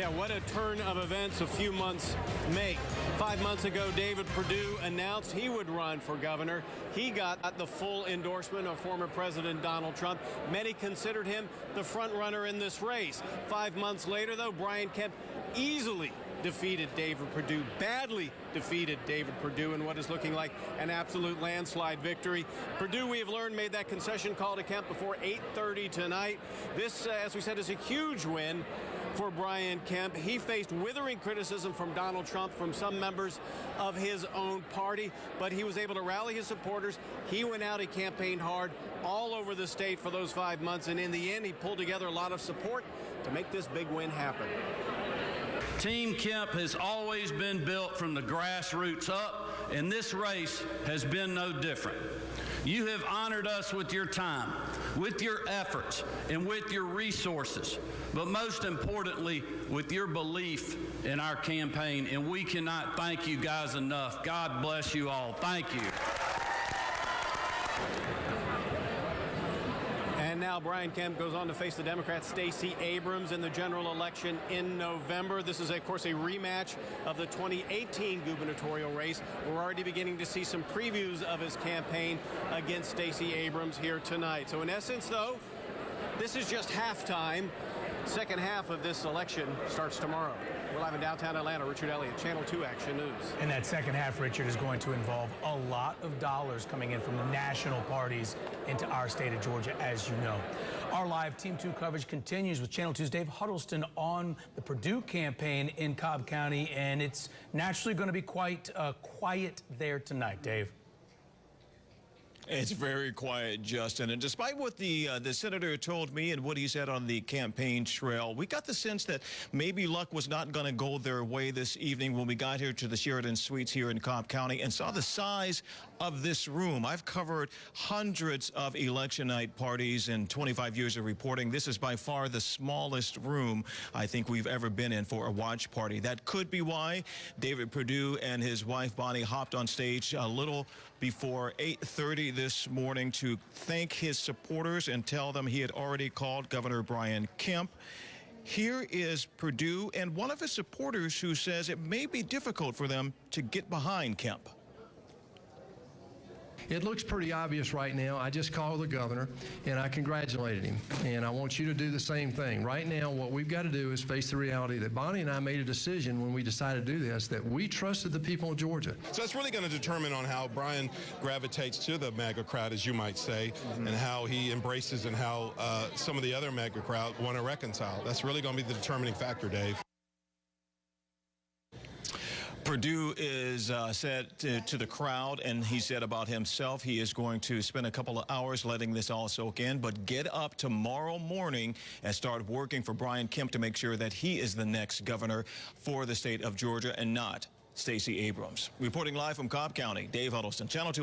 Yeah, what a turn of events a few months make. 5 months ago, David Perdue announced he would run for governor. He got the full endorsement of former President Donald Trump. Many considered him the front runner in this race. 5 months later, though, Brian Kemp easily defeated David Perdue, badly defeated David Perdue in what is looking like an absolute landslide victory. Perdue, we have learned, made that concession call to Kemp before 8:30 tonight. This, as we said, is a huge win for Brian Kemp. He faced withering criticism from Donald Trump, from some members of his own party, but he was able to rally his supporters. He went out and campaigned hard all over the state for those 5 months, and in the end, he pulled together a lot of support to make this big win happen. Team Kemp has always been built from the grassroots up, and this race has been no different. You have honored us with your time, with your efforts, and with your resources, but most importantly, with your belief in our campaign, and we cannot thank you guys enough. God bless you all. Thank you. And now Brian Kemp goes on to face the Democrat Stacey Abrams in the general election in November. This is, of course, a rematch of the 2018 gubernatorial race. We're already beginning to see some previews of his campaign against Stacey Abrams here tonight. So in essence, though, this is just halftime. Second half of this election starts tomorrow. We're live in downtown Atlanta. Richard Elliott, Channel 2 Action News. And that second half, Richard, is going to involve a lot of dollars coming in from the national parties into our state of Georgia, as you know. Our live Team 2 coverage continues with Channel 2's Dave Huddleston on the Perdue campaign in Cobb County, and it's naturally going to be quite quiet there tonight, Dave. It's very quiet, Justin. And despite what the senator told me and what he said on the campaign trail, we got the sense that maybe luck was not going to go their way this evening when we got here to the Sheridan Suites here in Cobb County and saw the size of this room. I've covered hundreds of election night parties in 25 years of reporting. This is by far the smallest room I think we've ever been in for a watch party. That could be why David Perdue and his wife Bonnie hopped on stage a little before 8:30 this morning to thank his supporters and tell them he had already called Governor Brian Kemp. Here is Perdue and one of his supporters who says it may be difficult for them to get behind Kemp. It looks pretty obvious right now. I just called the governor, and I congratulated him. And I want you to do the same thing. Right now, what we've got to do is face the reality that Bonnie and I made a decision when we decided to do this, that we trusted the people of Georgia. So that's really going to determine on how Brian gravitates to the MAGA crowd, as you might say, and how he embraces and how some of the other MAGA crowd want to reconcile. That's really going to be the determining factor, Dave. Perdue is said to the crowd, and he said about himself, he is going to spend a couple of hours letting this all soak in, but get up tomorrow morning and start working for Brian Kemp to make sure that he is the next governor for the state of Georgia and not Stacey Abrams. Reporting live from Cobb County, Dave Huddleston, Channel 2.